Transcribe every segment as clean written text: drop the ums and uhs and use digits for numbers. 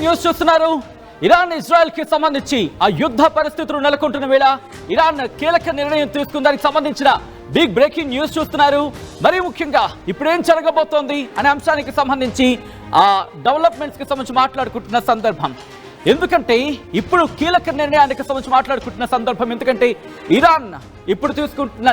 News చూస్తున్నారు. Iran Israel కి సంబంధించి ఆ యుద్ధ పరిస్థితులు నెలకొంటున్న వేళ ఇరాన్ కీలక నిర్ణయం తీసుకుందానికి సంబంధించిన బిగ్ బ్రేకింగ్ న్యూస్ చూస్తున్నారు. మరీ ముఖ్యంగా ఇప్పుడేం జరగబోతోంది అనే అంశానికి సంబంధించి ఆ డెవలప్మెంట్స్ కి సంబంధించి మాట్లాడుకుంటున్న సందర్భం. ఎందుకంటే ఇప్పుడు కీలక నిర్ణయానికి సంబంధించి మాట్లాడుకుంటున్న సందర్భం. ఎందుకంటే ఇరాన్ ఇప్పుడు తీసుకుంటున్న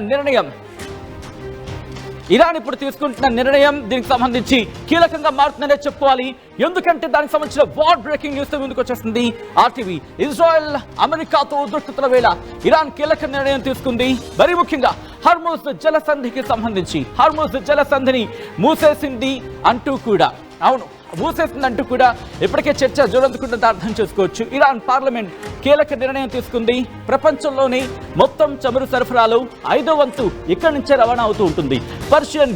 నిర్ణయం దీనికి సంబంధించి కీలకంగా మారుతుందనే చెప్పుకోవాలి. ఎందుకంటే దానికి సంబంధించిన వార్ బ్రేకింగ్ న్యూస్ ముందుకు వచ్చేస్తుంది ఆర్టీవీ. ఇజ్రాయెల్ అమెరికాతో ఉద్రిక్తతల వేళ ఇరాన్ కీలక నిర్ణయం తీసుకుంది. మరీ ముఖ్యంగా హర్ముజ్ జలసంధికి సంబంధించి హర్ముజ్ జలసంధిని మూసేసింది అంటూ కూడా మూసేసిందంటూ కూడా ఇప్పటికే చర్చ జోరందుకుంటుందని అర్థం చేసుకోవచ్చు. ఇరాన్ పార్లమెంట్ కీలక నిర్ణయం తీసుకుంది. ప్రపంచంలోని మొత్తం చమురు సరఫరాలో 5వ వంతు ఇక్కడి నుంచే రవాణా అవుతూ ఉంటుంది. పర్షియన్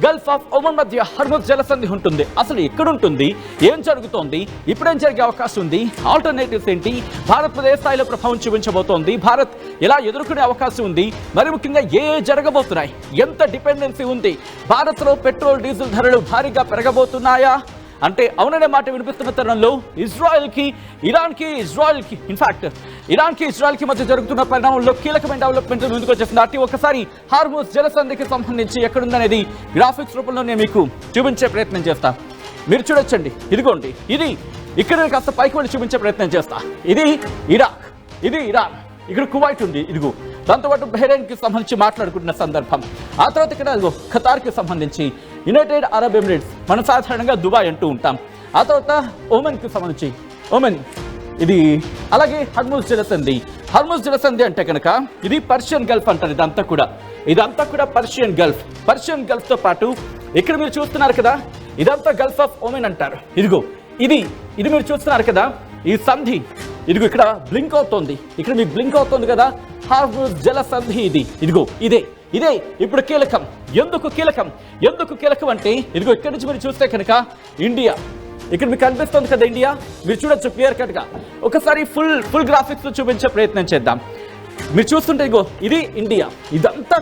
గల్ఫ్ ఆఫ్ ఒమన్ మధ్య హర్ముజ్ జలసంధి ఉంటుంది. అసలు ఎక్కడుంటుంది, ఏం జరుగుతోంది, ఇప్పుడేం జరిగే అవకాశం ఉంది, ఆల్టర్నేటివ్స్ ఏంటి, భారత్ ఏ స్థాయిలో ప్రభావం చూపించబోతోంది, భారత్ ఎలా ఎదుర్కొనే అవకాశం ఉంది, మరి ముఖ్యంగా ఏ జరగబోతున్నాయి, ఎంత డిపెండెన్సీ ఉంది, భారత్లో పెట్రోల్ డీజిల్ ధరలు భారీగా పెరగబోతున్నాయా అంటే అవుననే మాట వినిపిస్తున్న తరుణంలో ఇరాన్కి ఇజ్రాయెల్కి మధ్య జరుగుతున్న పరిణామంలో కీలకమైన డెవలప్మెంట్ ముందుకు వచ్చేసింది. అటు ఒకసారి హార్మోస్ జలసంధికి సంబంధించి ఎక్కడుందనేది గ్రాఫిక్స్ రూపంలో నేను మీకు చూపించే ప్రయత్నం చేస్తా. మీరు చూడొచ్చండి, ఇదిగోండి, ఇది ఇక్కడ కాస్త పైకి వెళ్ళి చూపించే ప్రయత్నం చేస్తా. ఇది ఇరాక్, ఇది ఇరాన్, ఇక్కడ కువైట్ ఉంది, ఇదిగో దాంతోపాటు బహ్రెయిన్కి సంబంధించి మాట్లాడుకుంటున్న సందర్భం. ఆ తర్వాత ఇక్కడ ఖతార్కి సంబంధించి యునైటెడ్ అరబ్ ఎమిరేట్స్, మనం సాధారణంగా దుబాయ్ అంటూ ఉంటాం. ఆ తర్వాత ఒమన్కి సంబంధించి ఒమన్, ఇది అలాగే హర్ముజ్ జలసంధి అంటే కనుక ఇది పర్షియన్ గల్ఫ్ అంటారు. ఇదంతా కూడా పర్షియన్ గల్ఫ్తో పాటు ఇక్కడ మీరు చూస్తున్నారు కదా, ఇదంతా గల్ఫ్ ఆఫ్ ఒమన్ అంటారు. ఇదిగో ఇది మీరు చూస్తున్నారు కదా, ఈ సంధి ఇదిగో ఇక్కడ బ్లింక్ అవుతోంది, ఇక్కడ మీకు బ్లింక్ అవుతుంది కదా, హార్ముజ్ జలసంధి ఇదిగో ఇదే ఇప్పుడు కీలకం. ఎందుకు కీలకం అంటే ఇదిగో ఇక్కడి నుంచి మీరు చూస్తే కనుక ఇండియా ఇక్కడ మీకు కనిపిస్తుంది కదా, ఇండియా మీరు చూడొచ్చు క్లియర్ కట్ గా. ఒకసారి ఫుల్ గ్రాఫిక్స్ చూపించే ప్రయత్నం చేద్దాం. మీరు చూస్తుంటే ఇగో ఇది ఇండియా, ఇదంతా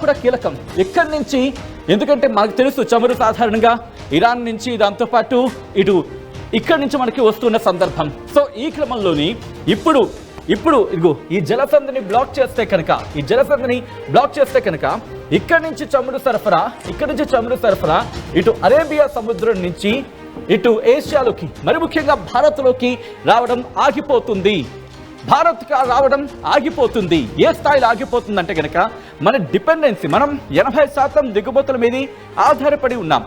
కూడా కీలకం. ఎక్కడి నుంచి, ఎందుకంటే మనకు తెలుసు చమురు సాధారణంగా ఇరాన్ నుంచి, దాంతో పాటు ఇక్కడి నుంచి మనకి వస్తున్న సందర్భం. సో ఈ క్రమంలోని ఇప్పుడు ఇదిగో ఈ జలసంధిని బ్లాక్ చేస్తే కనుక ఇక్కడి నుంచి చమురు సరఫరా ఇటు అరేబియా సముద్రం నుంచి ఇటు ఏషియాలోకి, మరి ముఖ్యంగా భారత్లోకి రావడం ఆగిపోతుంది. ఏ స్థాయిలో ఆగిపోతుంది అంటే కనుక మన డిపెండెన్సీ, మనం 80% దిగుమతుల మీద ఆధారపడి ఉన్నాం.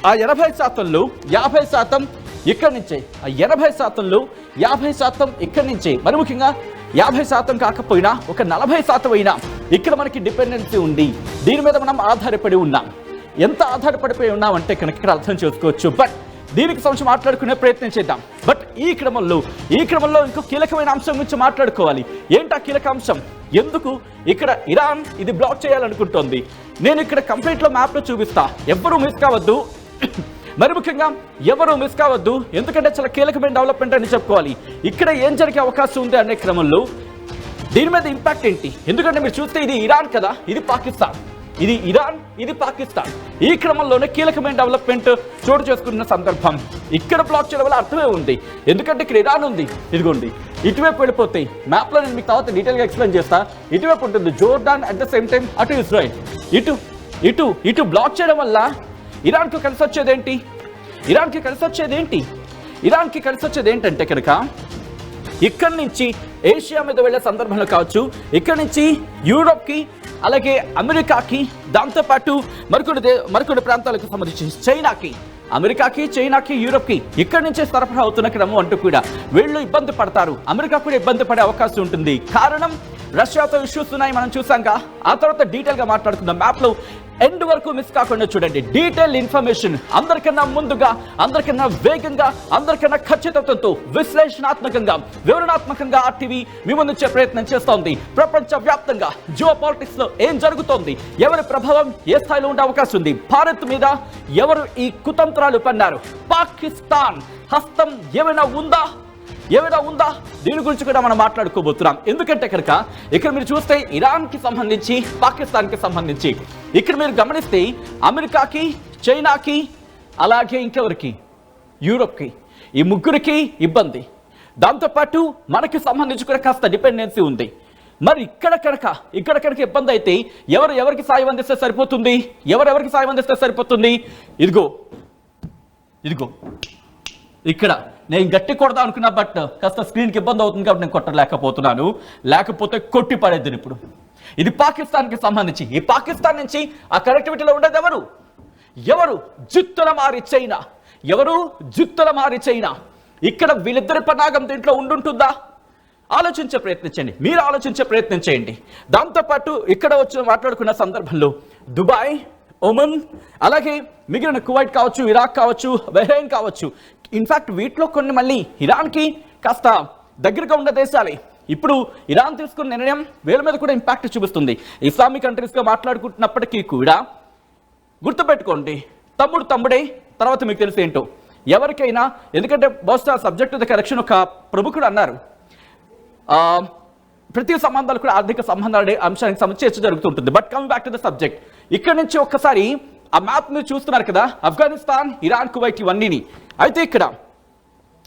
ఆ 80%లో 50% ఇక్కడి నుంచే, ఆ 80%లో 50% ఇక్కడి నుంచే, మరి ముఖ్యంగా 50% కాకపోయినా ఒక 40% అయినా ఇక్కడ మనకి డిపెండెన్సీ ఉంది. దీని మీద మనం ఆధారపడి ఉన్నాం. ఎంత ఆధారపడిపోయి ఉన్నామంటే కనుక ఇక్కడ అర్థం చేసుకోవచ్చు. బట్ దీనికి సంబంధించి మాట్లాడుకునే ప్రయత్నం చేద్దాం. బట్ ఈ క్రమంలో ఇంకో కీలకమైన అంశం గురించి మాట్లాడుకోవాలి. ఏంటా కీలక అంశం? ఎందుకు ఇక్కడ ఇరాన్ ఇది బ్లాక్ చేయాలనుకుంటోంది? నేను ఇక్కడ కంప్లీట్లో మ్యాప్లో చూపిస్తా, ఎవరు మిస్ కావద్దు, ఎందుకంటే చాలా కీలకమైన డెవలప్మెంట్ అని చెప్పుకోవాలి. ఇక్కడ ఏం జరిగే అవకాశం ఉంది అనే క్రమంలో దీని మీద ఇంపాక్ట్ ఏంటి? ఎందుకంటే మీరు చూస్తే ఇది ఇరాన్ కదా, ఇది పాకిస్తాన్, ఇది ఇరాన్, ఇది పాకిస్తాన్. ఈ క్రమంలోనే కీలకమైన డెవలప్మెంట్ చోటు చేసుకున్న సందర్భం. ఇక్కడ బ్లాక్ చేయడం వల్ల అర్థమే ఉంది, ఎందుకంటే ఇక్కడ ఇరాన్ ఉంది, ఇదిగోండి ఇటువైపు వెళ్ళిపోతాయి. మ్యాప్లో నేను మీకు తర్వాత డీటెయిల్గా ఎక్స్ప్లెయిన్ చేస్తా. ఇటువైపు ఉంటుంది Jordan, at the same time అటు ఇజ్రాయెల్. ఇటు బ్లాక్ చేయడం వల్ల ఇరాన్కి కలిసి వచ్చేది ఏంటంటే కనుక ఇక్కడి నుంచి ఏషియా మీద వెళ్ళే సందర్భంలో కావచ్చు, ఇక్కడి నుంచి యూరోప్కి, అలాగే అమెరికాకి, దాంతోపాటు మరికొన్ని ప్రాంతాలకు సంబంధించి చైనాకి, యూరోప్కి ఇక్కడి నుంచే సరఫరా అవుతున్న క్రమం అంటూ కూడా వీళ్ళు ఇబ్బంది పడతారు. అమెరికా కూడా ఇబ్బంది పడే అవకాశం ఉంటుంది. కారణం రష్యాతో ఇష్యూస్ ఉన్నాయి, మనం చూసాంగా. ఆ తర్వాత డీటెయిల్గా మాట్లాడుకుందాం. మ్యాప్లో ఎండ్ వరకు మిస్ కాకుండా చూడండి. డీటెయిల్ ఇన్ఫర్మేషన్ అందరికన్నా ముందుగా, అందరికన్నా వేగంగా, అందరికన్నా ఖచ్చితత్వంతో, విశ్లేషణాత్మకంగా, వివరణాత్మకంగా ఆర్టీవీ మీ ముందుంచే ప్రయత్నం చేస్తోంది. ప్రపంచ వ్యాప్తంగా జియో పాలిటిక్స్ లో ఏం జరుగుతోంది, ఎవరి ప్రభావం ఏ స్థాయిలో ఉండే అవకాశం ఉంది, భారత్ మీద ఎవరు ఈ కుతంత్రాలు పన్నారు, పాకిస్తాన్ హస్తం ఏమైనా ఉందా, దీని గురించి కూడా మనం మాట్లాడుకోబోతున్నాం. ఎందుకంటే కనుక ఇక్కడ మీరు చూస్తే ఇరాన్కి సంబంధించి, పాకిస్తాన్కి సంబంధించి ఇక్కడ మీరు గమనిస్తే అమెరికాకి, చైనాకి, అలాగే ఇంకెవరికి, యూరోప్కి, ఈ ముగ్గురికి ఇబ్బంది. దాంతోపాటు మనకి సంబంధించి కూడా కాస్త డిపెండెన్సీ ఉంది. మరి ఇక్కడ కనుక ఇబ్బంది అయితే ఎవరికి సాయం అందిస్తే సరిపోతుంది? ఎవరెవరికి సాయం అందిస్తే సరిపోతుంది? ఇదిగో ఇక్కడ నేను గట్టి కొడదాం అనుకున్నా, బట్ కాస్త స్క్రీన్కి ఇబ్బంది అవుతుంది కాబట్టి నేను కొట్టలేకపోతున్నాను. లేకపోతే కొట్టి పడేద్దును. ఇప్పుడు ఇది పాకిస్తాన్కి సంబంధించి. ఈ పాకిస్తాన్ నుంచి ఆ కనెక్టివిటీలో ఉండేది ఎవరు? జుత్తుల మారి చైనా. ఇక్కడ వీళ్ళిద్దరి పనాగం దీంట్లో ఉండుంటుందా? ఆలోచించే ప్రయత్నించండి, మీరు ఆలోచించే ప్రయత్నం చేయండి. దాంతోపాటు ఇక్కడ వచ్చి మాట్లాడుకున్న సందర్భంలో దుబాయ్, ఒమన్, అలాగే మిగిలిన కువైట్ కావచ్చు, ఇరాక్ కావచ్చు, బహ్రెయిన్ కావచ్చు, ఇన్ఫాక్ట్ వీటిలో కొన్ని మళ్ళీ ఇరాన్కి కాస్త దగ్గరగా ఉన్న దేశాలే. ఇప్పుడు ఇరాన్ తీసుకున్న నిర్ణయం వీళ్ళ మీద కూడా ఇంపాక్ట్ చూపిస్తుంది. ఇస్లామిక్ కంట్రీస్గా మాట్లాడుకుంటున్నప్పటికీ కూడా గుర్తుపెట్టుకోండి, తమ్ముడే తర్వాత మీకు తెలిసి ఏంటో ఎవరికైనా. ఎందుకంటే బహుశా సబ్జెక్ట్ ద కరెక్షన్ ఒక ప్రముఖుడు అన్నారు, ప్రతి సంబంధాలు కూడా ఆర్థిక సంబంధాలు అంశానికి సంబంధించి చర్చ జరుగుతుంటుంది. But coming back to the subject, ఇక్కడ నుంచి ఒక్కసారి ఆ మ్యాప్ మీరు చూస్తున్నారు కదా, ఆఫ్ఘనిస్తాన్, ఇరాన్, కువైట్ ఇవన్నీని. అయితే ఇక్కడ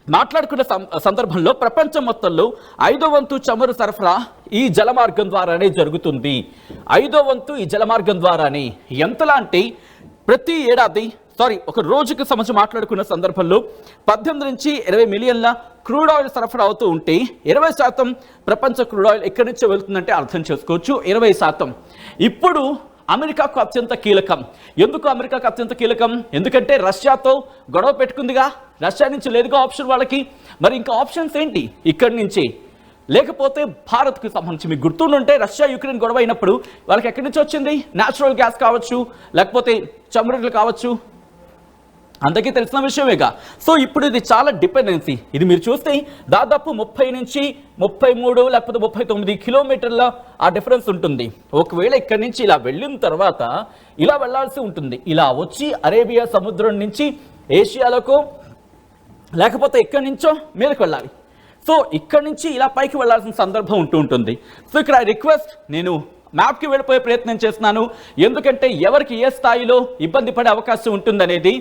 మాట్లాడుకున్న సందర్భంలో ప్రపంచం మొత్తంలో 5వ వంతు చమురు సరఫరా ఈ జలమార్గం ద్వారానే జరుగుతుంది. 5వ వంతు ఈ జలమార్గం ద్వారానే. ఎంతలా అంటే ప్రతి ఏడాది ఒక రోజుకి సంబంధించి మాట్లాడుకున్న సందర్భంలో 18 నుంచి 20 మిలియన్ల క్రూడ్ ఆయిల్ సరఫరా అవుతూ ఉంటే 20% ప్రపంచ క్రూడ్ ఆయిల్ ఎక్కడి నుంచి వెళ్తుందంటే అర్థం చేసుకోవచ్చు, 20%. ఇప్పుడు అమెరికాకు అత్యంత కీలకం. ఎందుకు అమెరికాకు అత్యంత కీలకం? ఎందుకంటే రష్యాతో గొడవ పెట్టుకుందిగా, రష్యా నుంచి లేదుగా ఆప్షన్ వాళ్ళకి. మరి ఇంకా ఆప్షన్స్ ఏంటి ఇక్కడి నుంచి? లేకపోతే భారత్కి సంబంధించి మీకు గుర్తుంటే రష్యా యుక్రెయిన్ గొడవ అయినప్పుడు వాళ్ళకి ఎక్కడి నుంచి వచ్చింది? న్యాచురల్ గ్యాస్ కావచ్చు, లేకపోతే చమురులు కావచ్చు, అందరికీ తెలిసిన విషయమేగా. సో ఇప్పుడు ఇది చాలా డిపెండెన్సీ. ఇది మీరు చూస్తే దాదాపు 30 నుంచి 33 లేకపోతే 39 కిలోమీటర్ల ఆ డిఫరెన్స్ ఉంటుంది. ఒకవేళ ఇక్కడి నుంచి ఇలా వెళ్ళిన తర్వాత ఇలా వెళ్లాల్సి ఉంటుంది, ఇలా వచ్చి అరేబియా సముద్రం నుంచి ఏషియాలకు, లేకపోతే ఎక్కడి నుంచో మీదకి వెళ్ళాలి. సో ఇక్కడి నుంచి ఇలా పైకి వెళ్లాల్సిన సందర్భం ఉంటుంది. సో ఇక్కడ రిక్వెస్ట్, నేను మ్యాప్కి వెళ్ళిపోయే ప్రయత్నం చేస్తున్నాను, ఎందుకంటే ఎవరికి ఏ స్థాయిలో ఇబ్బంది పడే అవకాశం ఉంటుందనేది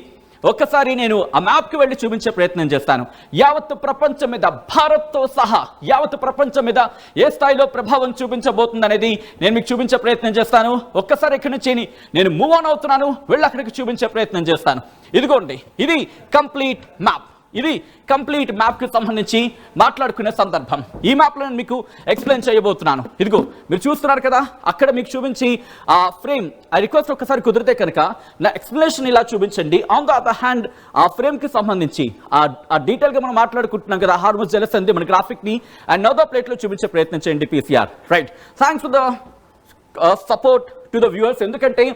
ఒక్కసారి నేను ఆ మ్యాప్కి వెళ్ళి చూపించే ప్రయత్నం చేస్తాను. యావత్ ప్రపంచం మీద, భారత్తో సహా యావత్ ప్రపంచం మీద ఏ స్థాయిలో ప్రభావం చూపించబోతుంది అనేది నేను మీకు చూపించే ప్రయత్నం చేస్తాను. ఒక్కసారి ఇక్కడి నుంచి నేను మూవ్ ఆన్ అవుతున్నాను, వెళ్ళి అక్కడికి చూపించే ప్రయత్నం చేస్తాను. ఇదిగోండి, ఇది కంప్లీట్ మ్యాప్. ఇది కంప్లీట్ మ్యాప్కి సంబంధించి మాట్లాడుకునే సందర్భం. ఈ మ్యాప్లో నేను మీకు ఎక్స్ప్లెయిన్ చేయబోతున్నాను. ఇదిగో మీరు చూస్తున్నారు కదా, అక్కడ మీకు చూపించి ఆ ఫ్రేమ్, ఆ రిక్వెస్ట్ ఒక్కసారి కుదిరితే కనుక నా ఎక్స్ప్లెనేషన్ ఇలా చూపించండి. ఆన్ ద అదర్ హ్యాండ్ ఆ ఫ్రేమ్కి సంబంధించి ఆ డీటెయిల్గా మనం మాట్లాడుకుంటున్నాం కదా, హార్మోస్ జలసంధి మన గ్రాఫిక్ని అండ్ నౌ ద ప్లేట్లో చూపించే ప్రయత్నం చేయండి PCR. Right, thanks for the support to the viewers. ఎందుకంటే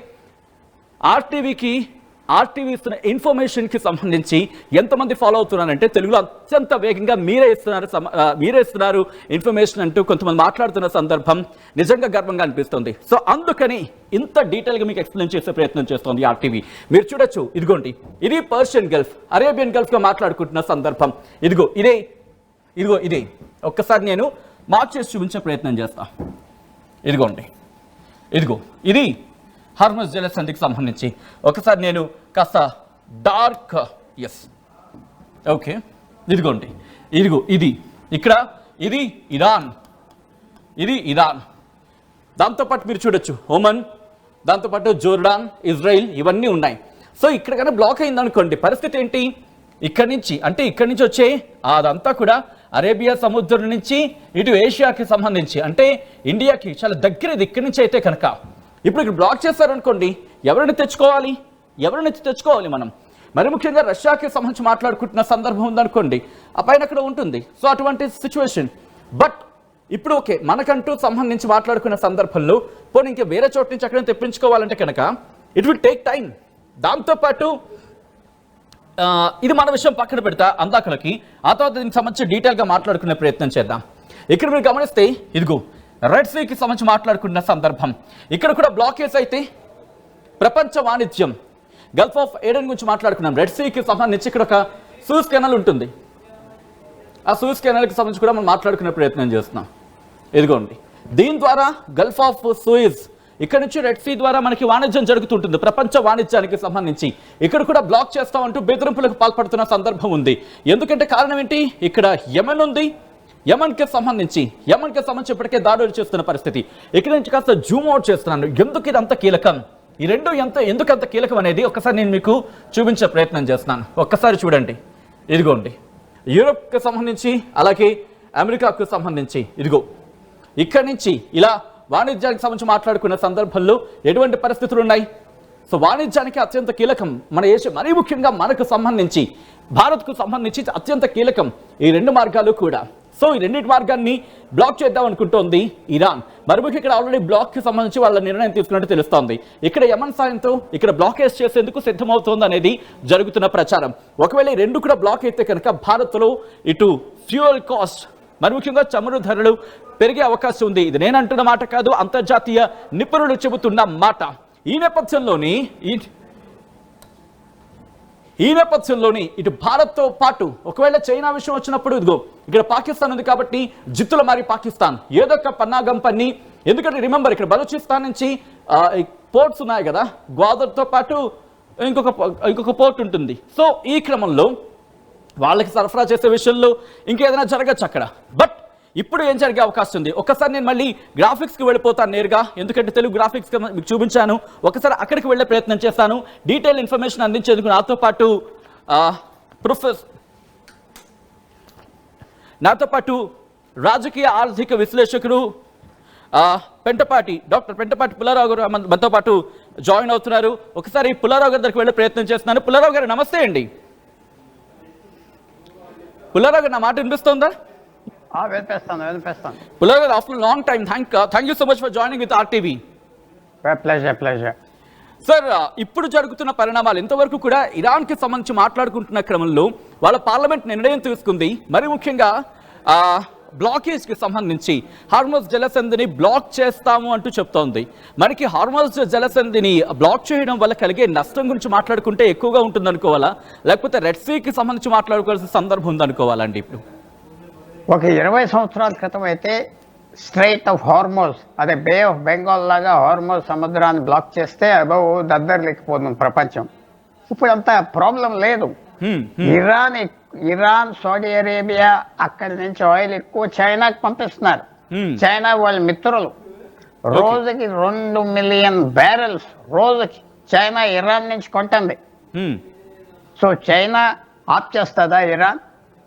ఆర్టీవీ ఇస్తున్న ఇన్ఫర్మేషన్కి సంబంధించి ఎంతమంది ఫాలో అవుతున్నారంటే తెలుగులో అత్యంత వేగంగా మీరే ఇస్తున్నారు ఇన్ఫర్మేషన్ అంటూ కొంతమంది మాట్లాడుతున్న సందర్భం నిజంగా గర్వంగా అనిపిస్తుంది. సో అందుకని ఇంత డీటెయిల్గా మీకు ఎక్స్ప్లెయిన్ చేసే ప్రయత్నం చేస్తుంది ఆర్టీవీ. మీరు చూడొచ్చు, ఇదిగోండి, ఇది పర్షియన్ గల్ఫ్, అరేబియన్ గల్ఫ్గా మాట్లాడుకుంటున్న సందర్భం. ఇదిగో ఇదే ఒక్కసారి నేను మార్క్ చేసి చూపించే ప్రయత్నం చేస్తాను. ఇదిగోండి, ఇది హార్మోస్ జలసంధికి సంబంధించి. ఒకసారి నేను కాస్త డార్క్, ఎస్, ఓకే, ఇదిగోండి, ఇది ఇక్కడ, ఇది ఇరాన్, దాంతోపాటు మీరు చూడొచ్చు ఒమన్, దాంతోపాటు జోర్డాన్, ఇజ్రాయిల్ ఇవన్నీ ఉన్నాయి. సో ఇక్కడ కన్నా బ్లాక్ అయిందనుకోండి, పరిస్థితి ఏంటి? ఇక్కడి నుంచి వచ్చే అదంతా కూడా అరేబియా సముద్రం నుంచి ఇటు ఏషియాకి సంబంధించి, అంటే ఇండియాకి చాలా దగ్గర ఇది. ఇక్కడి నుంచి అయితే కనుక ఇప్పుడు ఇక్కడ బ్లాక్ చేస్తారనుకోండి, ఎవరిని తెచ్చుకోవాలి మనం? మరి ముఖ్యంగా రష్యాకి సంబంధించి మాట్లాడుకుంటున్న సందర్భం ఉందనుకోండి, ఆ పైన అక్కడ ఉంటుంది. సో అటువంటి సిచ్యువేషన్. బట్ ఇప్పుడు ఓకే, మనకంటూ సంబంధించి మాట్లాడుకున్న సందర్భంలో పోనీ ఇంకా వేరే చోటు నుంచి అక్కడ తెప్పించుకోవాలంటే కనుక ఇట్ విల్ టేక్ టైం. దాంతోపాటు ఇది మన విషయం పక్కన పెడతా అందాకలకి, ఆ తర్వాత దీనికి సంబంధించి డీటెయిల్గా మాట్లాడుకునే ప్రయత్నం చేద్దాం. ఇక్కడ మీరు గమనిస్తే ఇదిగో రెడ్ సీకి సంబంధించి మాట్లాడుకున్న సందర్భం. ఇక్కడ కూడా బ్లాకేజ్ అయితే ప్రపంచ వాణిజ్యం, గల్ఫ్ ఆఫ్ ఏడెన్ గురించి మాట్లాడుకున్నాం. రెడ్ సీకి సంబంధించి ఇక్కడ ఒక సూయజ్ కెనాల్ ఉంటుంది. ఆ సూయజ్ కెనాల్కి సంబంధించి కూడా మనం మాట్లాడుకునే ప్రయత్నం చేస్తున్నాం. ఇదిగోండి, దీని ద్వారా గల్ఫ్ ఆఫ్ సూయజ్ ఇక్కడ నుంచి రెడ్ సీ ద్వారా మనకి వాణిజ్యం జరుగుతుంటుంది, ప్రపంచ వాణిజ్యానికి సంబంధించి. ఇక్కడ కూడా బ్లాక్ చేస్తామంటూ బెదిరింపులకు పాల్పడుతున్న సందర్భం ఉంది. ఎందుకంటే కారణం ఏంటి, ఇక్కడ యెమెన్ ఉంది. యెమెన్కి సంబంధించి ఇప్పటికే దాడులు చేస్తున్న పరిస్థితి. ఇక్కడ నుంచి కాస్త జూమ్ అవుట్ చేస్తున్నాను. ఎందుకు ఇది అంత కీలకం, ఈ రెండు ఎందుకు అంత కీలకం అనేది ఒకసారి నేను మీకు చూపించే ప్రయత్నం చేస్తున్నాను. ఒక్కసారి చూడండి, ఇదిగోండి యూరోప్కి సంబంధించి అలాగే అమెరికాకు సంబంధించి. ఇదిగో ఇక్కడి నుంచి ఇలా వాణిజ్యానికి సంబంధించి మాట్లాడుకున్న సందర్భంలో ఎటువంటి పరిస్థితులు ఉన్నాయి. సో వాణిజ్యానికి అత్యంత కీలకం మన దేశం, మరీ ముఖ్యంగా మనకు సంబంధించి భారత్కు సంబంధించి అత్యంత కీలకం ఈ రెండు మార్గాలు కూడా. సో ఈ రెండింటి మార్గాన్ని బ్లాక్ చేద్దాం అనుకుంటోంది ఇరాన్. మరి ఇక్కడ ఆల్రెడీ బ్లాక్కి సంబంధించి వాళ్ళ నిర్ణయం తీసుకున్నట్టు తెలుస్తోంది. ఇక్కడ యెమెన్ సాయంతో ఇక్కడ బ్లాకేజ్ చేసేందుకు సిద్ధమవుతోంది అనేది జరుగుతున్న ప్రచారం. ఒకవేళ ఈ రెండు కూడా బ్లాక్ అయితే కనుక భారత్లో ఇటు ఫ్యూయల్ కాస్ట్, మరి ముఖ్యంగా చమురు ధరలు పెరిగే అవకాశం ఉంది. ఇది నేను అంటున్న మాట కాదు, అంతర్జాతీయ నిపుణులు చెబుతున్న మాట. ఈ నేపథ్యంలోని ఇటు భారత్తో పాటు ఒకవేళ చైనా విషయం వచ్చినప్పుడు ఇదిగో ఇక్కడ పాకిస్తాన్ ఉంది కాబట్టి జిత్తుల మారి పాకిస్తాన్ ఏదో ఒక పన్నాగం పన్ని. ఎందుకంటే రిమెంబర్ ఇక్కడ బలూచిస్తాన్ నుంచి పోర్ట్స్ ఉన్నాయి కదా, గ్వాదర్తో పాటు ఇంకొక పోర్ట్ ఉంటుంది. సో ఈ క్రమంలో వాళ్ళకి సరఫరా చేసే విషయంలో ఇంకేదైనా జరగచ్చు అక్కడ. బట్ ఇప్పుడు ఏం జరిగే అవకాశం ఉంది, ఒకసారి నేను మళ్ళీ గ్రాఫిక్స్కి వెళ్ళిపోతాను నేరుగా, ఎందుకంటే తెలుగు గ్రాఫిక్స్ మీకు చూపించాను. ఒకసారి అక్కడికి వెళ్ళే ప్రయత్నం చేస్తాను. డీటెయిల్ ఇన్ఫర్మేషన్ అందించేందుకు నాతో పాటు రాజకీయ ఆర్థిక విశ్లేషకుడు డాక్టర్ పెంటపాటి పుల్లారావు గారు మనతో పాటు జాయిన్ అవుతున్నారు. ఒకసారి పుల్లారావు గారి దగ్గరికి వెళ్ళే ప్రయత్నం చేస్తున్నాను. పుల్లారావు గారు నమస్తే అండి. పుల్లారావు గారు నా మాట వినిపిస్తుందా? వినిపిస్తాను. పుల్లారావు గారు, after long time thank you so much for joining with RTV. Pleasure. Sir, ఇప్పుడు జరుగుతున్న పరిణామాలు ఇంతవరకు కూడా ఇరాన్కి సంబంధించి మాట్లాడుకుంటున్న క్రమంలో వాళ్ళ పార్లమెంట్ నిర్ణయం తీసుకుంది. మరి ముఖ్యంగా బ్లాకేజ్కి సంబంధించి హార్మోజ్ జలసంధిని బ్లాక్ చేస్తాము అంటూ చెప్తోంది. మనకి హార్మోజ్ జలసంధిని బ్లాక్ చేయడం వల్ల కలిగే నష్టం గురించి మాట్లాడుకుంటే ఎక్కువగా ఉంటుంది అనుకోవాలా, లేకపోతే రెడ్ సీకి సంబంధించి మాట్లాడుకోవాల్సిన సందర్భం ఉందనుకోవాలండి? ఇప్పుడు ఒక 20 సంవత్సరాల క్రితం అయితే స్ట్రైట్ ఆఫ్ హార్మోజ్, అదే బే ఆఫ్ బెంగాల్ లాగా హార్మోజ్ సముద్రాన్ని బ్లాక్ చేస్తే దద్దరిల్లిపోతుంది ప్రపంచం. ఇప్పుడు అంత ప్రాబ్లం లేదు. ఇరాన్, సౌదీ అరేబియా అక్కడి నుంచి ఆయిల్ ఎక్కువ చైనాకి పంపిస్తున్నారు. చైనా వాళ్ళ మిత్రులు. రోజుకి 2 మిలియన్ బ్యారెల్స్ రోజుకి చైనా ఇరాన్ నుంచి కొంటుంది. సో చైనా ఆప్ చేస్తుందా ఇరాన్?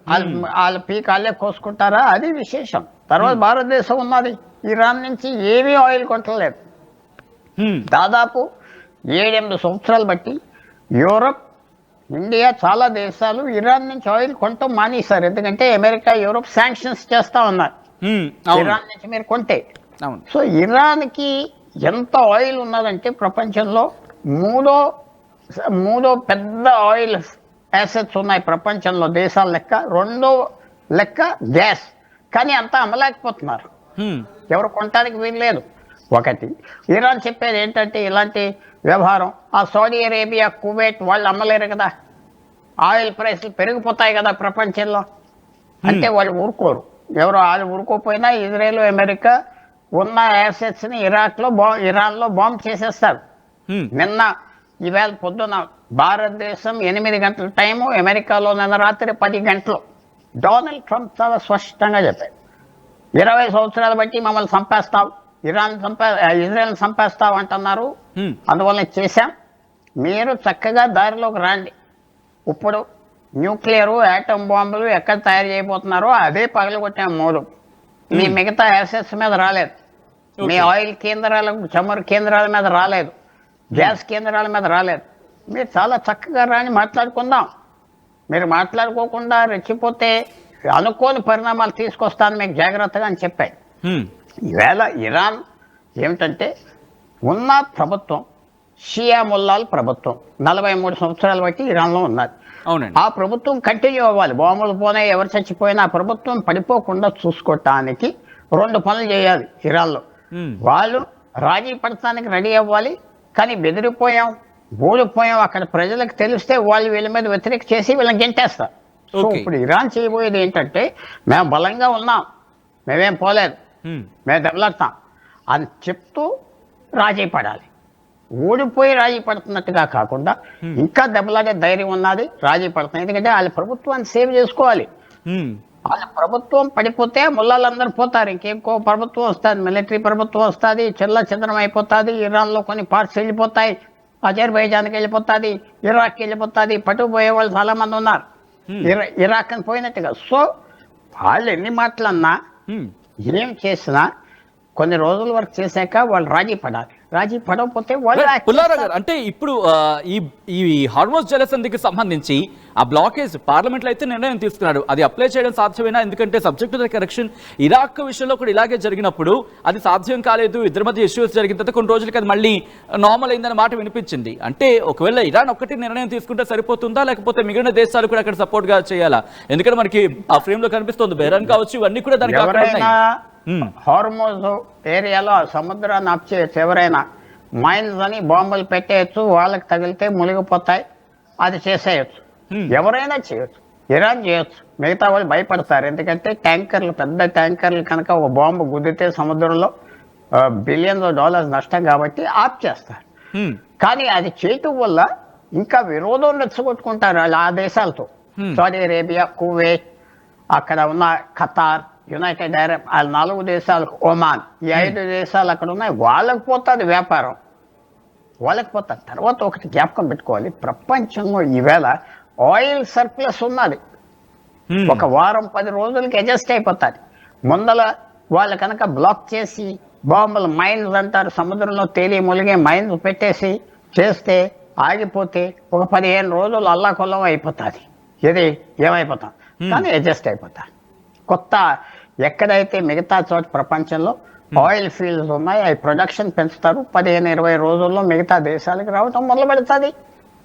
వాళ్ళ పీకాళ్ళే కోసుకుంటారా? అది విశేషం. తర్వాత భారతదేశం ఉన్నది, ఇరాన్ నుంచి ఏమీ ఆయిల్ కొంటలేదు. దాదాపు 7-8 సంవత్సరాలు బట్టి యూరప్, ఇండియా, చాలా దేశాలు ఇరాన్ నుంచి ఆయిల్ కొంటాం మానేశారు. ఎందుకంటే అమెరికా, యూరప్ శాంక్షన్స్ చేస్తా ఉన్నారు ఇరాన్ నుంచి మీరు కొంటే. సో ఇరాన్కి ఎంత ఆయిల్ ఉన్నదంటే ప్రపంచంలో మూడో పెద్ద ఆయిల్ యాసెట్స్ ఉన్నాయి ప్రపంచంలో దేశాల లెక్క. రెండో లెక్క గ్యాస్. కానీ అంతా అమ్మలేకపోతున్నారు, ఎవరు కొనడానికి వీల్లేదు. ఒకటి ఇరాన్ చెప్పేది ఏంటంటే ఇలాంటి వ్యవహారం ఆ సౌదీ అరేబియా, కువైట్ వాళ్ళు అమ్మలేరు కదా, ఆయిల్ ప్రైస్లు పెరిగిపోతాయి కదా ప్రపంచంలో అంటే వాళ్ళు ఊరుకోరు. ఎవరు వాళ్ళు ఊరుకోపోయినా ఇజ్రాయెల్, అమెరికా ఉన్న యాసెట్స్ని ఇరాన్లో బాంబ్ చేసేస్తారు. ఈవేళ పొద్దున భారతదేశం 8 గంటల టైము, అమెరికాలో నిన్న రాత్రి 10 గంటలు. డొనాల్డ్ ట్రంప్ చాలా స్పష్టంగా చెప్పాడు, 20 సంవత్సరాలు బట్టి మమ్మల్ని చంపేస్తావు, ఇజ్రాయెల్ చంపేస్తావు అంటున్నారు. అందువల్ల చేశాం, మీరు చక్కగా దారిలోకి రండి. ఇప్పుడు న్యూక్లియర్, యాటమ్ బాంబులు ఎక్కడ తయారు చేయబోతున్నారో అదే పగలగొట్టాం. మీ మిగతా యాసెట్స్ మీద రాలేదు, మీ ఆయిల్ కేంద్రాలకు, చమురు కేంద్రాల మీద రాలేదు, గ్యాస్ కేంద్రాల మీద రాలేదు. మీరు చాలా చక్కగా రాని మాట్లాడుకుందాం. మీరు మాట్లాడుకోకుండా రెచ్చిపోతే అనుకోని పరిణామాలు తీసుకొస్తాను మీకు జాగ్రత్తగా అని చెప్పాయి. ఈవేళ ఇరాన్ ఏమిటంటే ఉన్న ప్రభుత్వం షియా ముల్లాల ప్రభుత్వం 43 సంవత్సరాలు బట్టి ఇరాన్లో ఉన్నది. ఆ ప్రభుత్వం కంటిన్యూ అవ్వాలి. బాంబులు పోయినా ఎవరు చచ్చిపోయినా ఆ ప్రభుత్వం పడిపోకుండా చూసుకోవటానికి 2 పనులు చేయాలి ఇరాన్లో. వాళ్ళు రాజీ పడటానికి రెడీ అవ్వాలి, కానీ బెదిరిపోయాం, ఓడిపోయాం అక్కడ ప్రజలకు తెలిస్తే వాళ్ళు వీళ్ళ మీద వ్యతిరేక చేసి వీళ్ళని గెంటేస్తారు. సో ఇప్పుడు ఇరాన్ చేయబోయేది ఏంటంటే మేము బలంగా ఉన్నాం, మేమేం పోలేదు, మేము దెబ్బలాడతాం అని చెప్తూ రాజీ పడాలి. ఓడిపోయి రాజీ పడుతున్నట్టుగా కాకుండా ఇంకా దెబ్బలాగే ధైర్యం ఉన్నది, రాజీ పడుతుంది. ఎందుకంటే వాళ్ళ ప్రభుత్వాన్ని సేవ్ చేసుకోవాలి. వాళ్ళ ప్రభుత్వం పడిపోతే ముళ్ళాలందరూ పోతారు, ఇంకేంకో ప్రభుత్వం వస్తుంది, మిలిటరీ ప్రభుత్వం వస్తుంది, చెల్ల చంద్రం అయిపోతుంది, ఇరాన్లో కొన్ని పార్ట్స్ వెళ్ళిపోతాయి, అజర్బైజాన్కి వెళ్ళిపోతుంది, ఇరాక్కి వెళ్ళిపోతుంది, పట్టుకుపోయే వాళ్ళు చాలా మంది ఉన్నారు, ఇరాక్ అని పోయినట్టుగా. సో వాళ్ళు ఎన్ని మాటలన్నా ఏం చేసినా కొన్ని రోజుల వరకు చేశాక వాళ్ళు రాజీ పడాలి. రాజీ పడకపోతే వాళ్ళు పుల్లారావు గారు, అంటే ఇప్పుడు ఈ హార్మోస్ జలసంధికి సంబంధించి ఆ బ్లాకేజ్ పార్లమెంట్ లో అయితే నిర్ణయం తీసుకున్నాడు, అది అప్లై చేయడం సాధ్యమేనా? ఎందుకంటే subject to the correction Iraq విషయంలో కూడా ఇలాగే జరిగినప్పుడు అది సాధ్యం కాలేదు, ఇద్దరి మధ్య ఇష్యూస్ జరిగిన తర్వాత కొన్ని రోజులకి అది మళ్ళీ నార్మల్ అయిందన్న మాట వినిపించింది. అంటే ఒకవేళ ఇరాన్ ఒక్కటి నిర్ణయం తీసుకుంటే సరిపోతుందా, లేకపోతే మిగిలిన దేశాలు కూడా అక్కడ సపోర్ట్ గా చేయాలా? ఎందుకంటే మనకి ఆ ఫ్రేమ్ లో కనిపిస్తుంది బెహ్రాన్ కావచ్చు, ఇవన్నీ కూడా దానికి హార్మోజ్ ఏరియాలో సముద్రాన్ని ఆఫ్ చేయొచ్చు, ఎవరైనా మైన్స్ అని బాంబులు పెట్టేయచ్చు, వాళ్ళకి తగిలితే మునిగిపోతాయి, అది చేసేయచ్చు, ఎవరైనా చేయొచ్చు, ఇరాన్ చేయొచ్చు. మిగతా వాళ్ళు భయపడతారు, ఎందుకంటే ట్యాంకర్లు, పెద్ద ట్యాంకర్లు కనుక ఒక బాంబు గుద్దితే సముద్రంలో బిలియన్స్ ఆఫ్ డాలర్స్ నష్టం కాబట్టి ఆఫ్ చేస్తారు. కానీ అది చేయటం వల్ల ఇంకా విరోధం రెచ్చగొట్టుకుంటారు వాళ్ళు ఆ దేశాలతో. సౌదీ అరేబియా, కువైట్, అక్కడ ఉన్న ఖతార్, యునైటెడ్ అరబ్, ఆ 4 దేశాలకు, ఒమాన్, ఈ 5 దేశాలు అక్కడ ఉన్నాయి, వాళ్ళకి పోతుంది వ్యాపారం, వాళ్ళకి పోతుంది. తర్వాత ఒకటి జ్ఞాపకం పెట్టుకోవాలి, ప్రపంచంలో ఈవేళ ఆయిల్ సర్ప్లస్ ఉన్నది, ఒక వారం 10 రోజులకి అడ్జస్ట్ అయిపోతుంది. ముందల వాళ్ళు కనుక బ్లాక్ చేసి బాంబులు, మైన్స్ అంటారు, సముద్రంలో తేలి ములిగే మైన్స్ పెట్టేసి చేస్తే ఆగిపోతే ఒక 15 రోజులు అల్లాకొల్లం అయిపోతుంది, ఇది ఏమైపోతాం, కానీ అడ్జస్ట్ అయిపోతాం. కొత్త ఎక్కడైతే మిగతా చోట ప్రపంచంలో ఆయిల్ ఫీల్డ్స్ ఉన్నాయి, అవి ప్రొడక్షన్ పెంచుతారు, 15-20 రోజుల్లో మిగతా దేశాలకు రావటం మొదలు పెడుతుంది.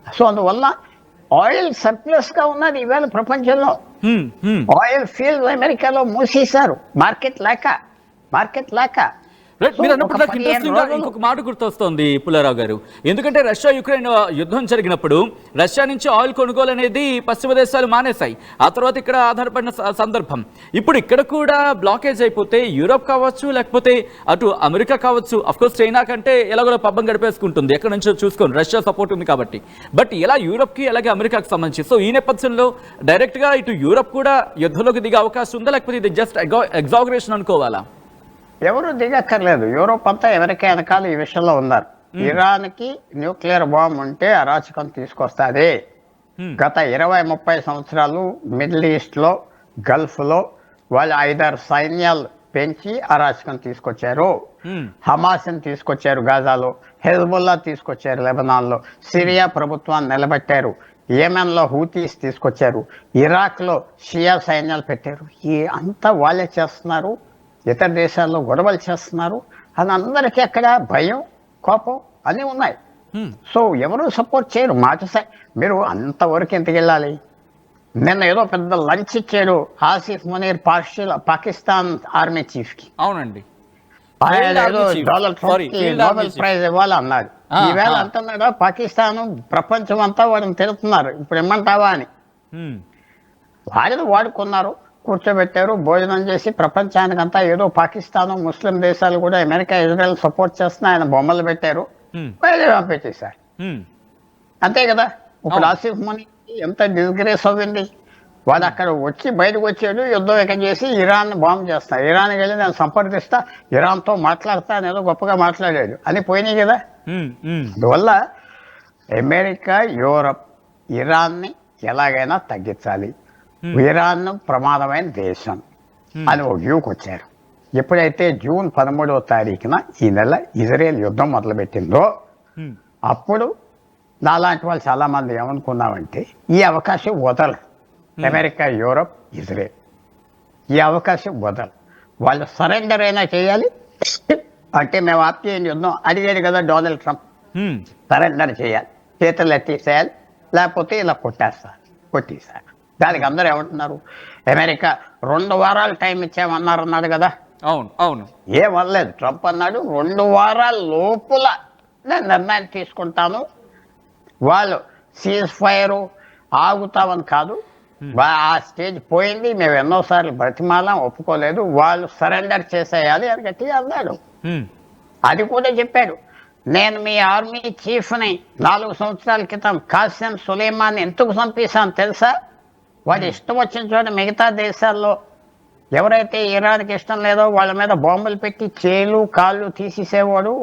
సో అందువల్ల ఆయిల్ సర్ప్లస్ గా ఉన్నది ఈవేళ ప్రపంచంలో. ఆయిల్ ఫీల్డ్స్ అమెరికాలో మూసేశారు, మార్కెట్ లేక. మీరు అన్నప్పుడు నాకు ఇంట్రెస్టింగ్ గా ఇంకొక మాట గుర్తొస్తోంది పుల్లారావు గారు, ఎందుకంటే రష్యా యుక్రెయిన్ యుద్ధం జరిగినప్పుడు రష్యా నుంచి ఆయిల్ కొనుగోలు అనేది పశ్చిమ దేశాలు మానేశాయి, ఆ తర్వాత ఇక్కడ ఆధారపడిన సందర్భం. ఇప్పుడు ఇక్కడ కూడా బ్లాకేజ్ అయిపోతే యూరోప్ కావచ్చు, లేకపోతే అటు అమెరికా కావచ్చు, అఫ్కోర్స్ చైనా కంటే ఎలాగో పబ్బం గడిపేసుకుంటుంది, ఎక్కడి నుంచో చూసుకోండి, రష్యా సపోర్ట్ ఉంది కాబట్టి. బట్ ఇలా యూరోప్ కి అలాగే అమెరికాకి సంబంధించి, సో ఈ నేపథ్యంలో డైరెక్ట్ గా ఇటు యూరోప్ కూడా యుద్ధంలోకి దిగే అవకాశం ఉందా, లేకపోతే ఇది జస్ట్ ఎగ్జాగరేషన్ అనుకోవాలా? ఎవరు దిగక్కర్లేదు, యూరోప్ అంతా ఎవరికే వెనకాల ఈ విషయంలో ఉన్నారు. ఇరాన్కి న్యూక్లియర్ బాంబ్ ఉంటే అరాచకం తీసుకొస్తుంది. గత 20-30 సంవత్సరాలు మిడిల్ ఈస్ట్లో, గల్ఫ్లో వాళ్ళు 5-6 సైన్యాలు పెంచి అరాచకం తీసుకొచ్చారు. హమాస్ని తీసుకొచ్చారు గాజాలో, హెజ్బుల్లా తీసుకొచ్చారు లెబనాన్లో, సిరియా ప్రభుత్వాన్ని నిలబెట్టారు, యెమెన్లో హూతీస్ తీసుకొచ్చారు, ఇరాక్లో షియా సైన్యాలు పెట్టారు. ఈ అంతా వాళ్ళే చేస్తున్నారు, ఇతర దేశాల్లో గొడవలు చేస్తున్నారు, అని అందరికీ అక్కడ భయం, కోపం అన్నీ ఉన్నాయి. సో ఎవరు సపోర్ట్ చేయరు. మీరు అంతవరకు ఎందుకు వెళ్ళాలి? నిన్న ఏదో పెద్ద లంచ్ ఇచ్చాడు ఆసిఫ్ మునీర్ పాకిస్తాన్ ఆర్మీ చీఫ్ కి. అవునండి, ఆయన ఏదో డొనాల్డ్ ట్రంప్ కి నోబెల్ ప్రైజ్ ఇవ్వాలి అన్నాడు. ఈవేళ అంటున్నాడు పాకిస్తాన్ ప్రపంచం అంతా వాడిని తిరుగుతున్నారు, ఇప్పుడు ఇమ్మంటావా అని. వాడిని వాడుకున్నారు, కూర్చోబెట్టారు, భోజనం చేసి ప్రపంచానికంతా ఏదో పాకిస్తాన్, ముస్లిం దేశాలు కూడా అమెరికా, ఇజ్రాయెల్ సపోర్ట్ చేస్తున్నా ఆయన బొమ్మలు పెట్టారు, పంపించేశారు. అంతే కదా. ఇప్పుడు ఆసిఫ్ మునీకి ఎంత డిస్గ్రేస్ అవ్వింది. వాడు అక్కడ వచ్చి బయటకు వచ్చాడు, యుద్ధం ఎక్కడ చేసి ఇరాన్ బాంబు చేస్తా, ఇరాన్కి వెళ్ళి నేను సంప్రదిస్తా, ఇరాన్తో మాట్లాడతా అని ఏదో గొప్పగా మాట్లాడాడు, అని పోయినాయి కదా. అందువల్ల అమెరికా, యూరప్ ఇరాన్ని ఎలాగైనా తగ్గించాలి, ఇరాన్ ప్రమాదమైన దేశం అని ఒక వ్యూకి వచ్చారు. ఎప్పుడైతే జూన్ 13వ తారీఖున ఈ నెల ఇజ్రాయెల్ యుద్ధం మొదలుపెట్టిందో అప్పుడు నాలాంటి వాళ్ళు చాలా మంది ఏమనుకున్నామంటే ఈ అవకాశం వదలరు అమెరికా, యూరప్, ఇజ్రాయెల్, ఈ అవకాశం వదలరు. వాళ్ళు సరెండర్ అయినా చేయాలి అంటే మేము ఆప్యాయని యుద్ధం అడిగాడు కదా డొనాల్డ్ ట్రంప్, సరెండర్ చేయాలి, చేతులు ఎత్తేసేయాలి, లేకపోతే ఇలా కొట్టేశారు. దానికి అందరూ ఏమంటున్నారు, అమెరికా 2 వారాలు టైం ఇచ్చామన్నాడు కదా. అవును ఏమనలేదు. ట్రంప్ అన్నాడు 2 వారాల లోపల నేను నిర్ణయం తీసుకుంటాను, వాళ్ళు సీజ్ ఫైర్ ఆగుతామని కాదు, ఆ స్టేజ్ పోయింది, మేము ఎన్నోసార్లు బ్రతిమాలం, ఒప్పుకోలేదు, వాళ్ళు సరెండర్ చేసేయాలి అని గట్టిగా అన్నాడు. అది కూడా చెప్పాడు. నేను మీ ఆర్మీ చీఫ్ని 4 సంవత్సరాల క్రితం కాసిం సులేమాన్ ఎందుకు చంపేశాను తెలుసా? వాడు ఇష్టం వచ్చిన చోట మిగతా దేశాల్లో ఎవరైతే ఇరాన్కి ఇష్టం లేదో వాళ్ళ మీద బాంబులు పెట్టి చేలు కాళ్ళు తీసేసేవాడు,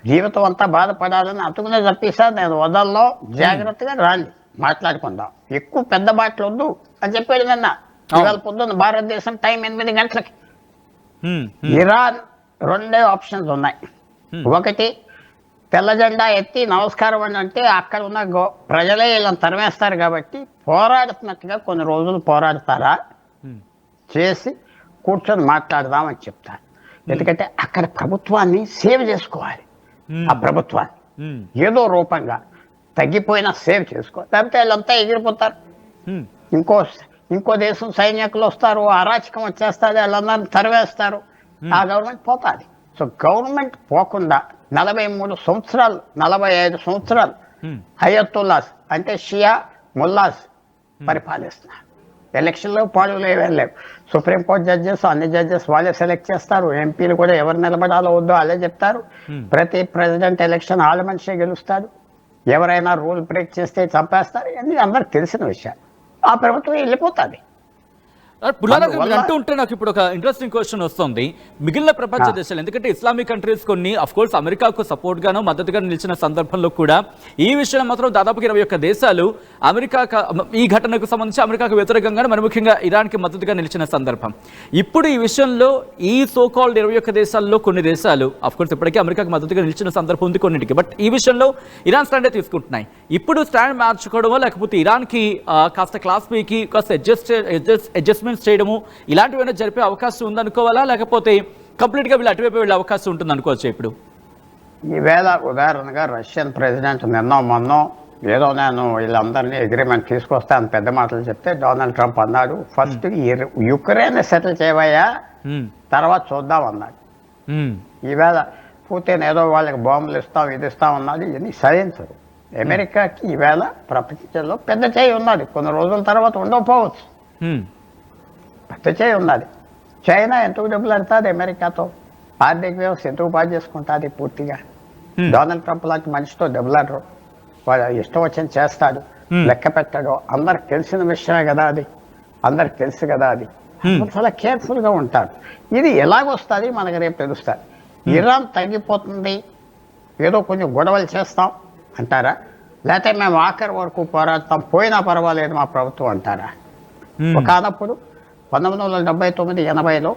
జీవితం అంతా బాధపడాలని అందుకునే చంపేశాను. నేను వదల్లో, జాగ్రత్తగా రాండి మాట్లాడుకుందాం, ఎక్కువ పెద్ద బాటలు వద్దు అని చెప్పాడు నిన్న. ఇవాళ పొద్దున్న భారతదేశం టైం 8 గంటలకి. ఇరాన్ 2 ఆప్షన్స్ ఉన్నాయి. ఒకటి, తెల్ల జెండా ఎత్తి నమస్కారం అని అంటే అక్కడ ఉన్న ప్రజలే వీళ్ళని తరిమేస్తారు కాబట్టి పోరాడుతున్నట్టుగా కొన్ని రోజులు పోరాడతారా, చేసి కూర్చొని మాట్లాడదామని చెప్తారు. ఎందుకంటే అక్కడ ప్రభుత్వాన్ని సేవ్ చేసుకోవాలి. ఆ ప్రభుత్వాన్ని ఏదో రూపంగా తగ్గిపోయినా సేవ్ చేసుకోవాలి, లేకపోతే వీళ్ళంతా ఎగిరిపోతారు. ఇంకో దేశం సైనికులు వస్తారు, అరాచకం వచ్చేస్తుంది, వాళ్ళందరినీ తరివేస్తారు, ఆ గవర్నమెంట్ పోతుంది. సో గవర్నమెంట్ పోకుండా 43 సంవత్సరాలు 45 సంవత్సరాలు హయతుల్లాస్ అంటే షియా ముల్లాస్ పరిపాలిస్తున్నారు. ఎలక్షన్లో పాలు ఏమేం సుప్రీంకోర్టు జడ్జెస్, అన్ని జడ్జెస్ వాళ్ళే సెలెక్ట్ చేస్తారు. ఎంపీలు కూడా ఎవరు నిలబడాలో వద్దో వాళ్ళే చెప్తారు. ప్రతి ప్రెసిడెంట్ ఎలక్షన్ వాళ్ళ మనిషే గెలుస్తాడు. ఎవరైనా రూల్ బ్రేక్ చేస్తే చంపేస్తారు. ఇవన్నీ అందరికి తెలిసిన విషయాలు. ఆ ప్రభుత్వం వెళ్ళిపోతుంది. పుల్లారావు గారు అంటూ ఉంటే నాకు ఇప్పుడు ఒక ఇంట్రెస్టింగ్ క్వశ్చన్ వస్తుంది. మిగిలిన ప్రపంచ దేశాలు, ఎందుకంటే ఇస్లామిక్ కంట్రీస్ కొన్ని అఫ్ కోర్స్ అమెరికాకు సపోర్ట్ గాను మద్దతుగా నిలిచిన సందర్భంలో కూడా ఈ విషయంలో మాత్రం దాదాపుగా 21 దేశాలు అమెరికా ఈ ఘటనకు సంబంధించి అమెరికాకు వ్యతిరేకంగా మరి ముఖ్యంగా ఇరాన్కి మద్దతుగా నిలిచిన సందర్భం. ఇప్పుడు ఈ విషయంలో ఈ సోకాల్డ్ 21 దేశాల్లో కొన్ని దేశాలు అఫ్ కోర్స్ ఇప్పటికీ అమెరికాకు మద్దతుగా నిలిచిన సందర్భం ఉంది కొన్నింటికి, బట్ ఈ విషయంలో ఇరాన్ స్టాండే తీసుకుంటున్నాయి. ఇప్పుడు స్టాండ్ మార్చుకోవడమో లేకపోతే ఇరాన్కి కాస్త క్లాస్ పీకి కాస్త అడ్జస్ట్మెంట్ చేయడము ఇలాంటివైనా జరిపే అవకాశం ఉందనుకోవాలా, లేకపోతే కంప్లీట్ గా వీళ్ళు అటువైపు వెళ్ళే అవకాశం ఉంటుంది అనుకోవచ్చు? ఇప్పుడు ఈవేళ ఉదాహరణగా రష్యన్ ప్రెసిడెంట్ మొన్న ఏదో నేను వీళ్ళందరినీ అగ్రిమెంట్ తీసుకొస్తాను పెద్ద మాటలు చెప్తే డొనాల్డ్ ట్రంప్ అన్నాడు, ఫస్ట్ యుక్రెయిన్ సెటిల్ చేయవయ్యా, తర్వాత చూద్దాం అన్నాడు. ఈవేళ పుతిన్ ఏదో వాళ్ళకి బాంబులు ఇస్తాం ఇది ఇస్తాం అన్నాడు. ఇవన్నీ సహించరు. అమెరికాకి ఈవేళ ప్రపంచంలో పెద్ద చేయి ఉన్నది. కొన్ని రోజుల తర్వాత ఉండకపోవచ్చు, పెద్ద చేయి ఉన్నది. చైనా ఎందుకు దెబ్బలాడుతుంది అమెరికాతో? ఆర్థిక వ్యవస్థ ఎందుకు బాగా చేసుకుంటుంది పూర్తిగా? డొనాల్డ్ ట్రంప్ లాంటి మనిషితో దెబ్బలాడరు. వాళ్ళు ఇష్టం వచ్చింది చేస్తాడు, లెక్క పెట్టాడు. అందరికి తెలిసిన విషయమే కదా అది, అందరికి తెలుసు కదా అది. చాలా కేర్ఫుల్గా ఉంటారు. ఇది ఎలాగొస్తుంది మనకు రేపు తెలుస్తుంది. ఇరాన్ తగ్గిపోతుంది, ఏదో కొంచెం గొడవలు చేస్తాం అంటారా, లేకపోతే మేము ఆఖరి వరకు పోరాడతాం, పోయినా పర్వాలేదు మా ప్రభుత్వం అంటారా? ఒకనప్పుడు 1979-80లో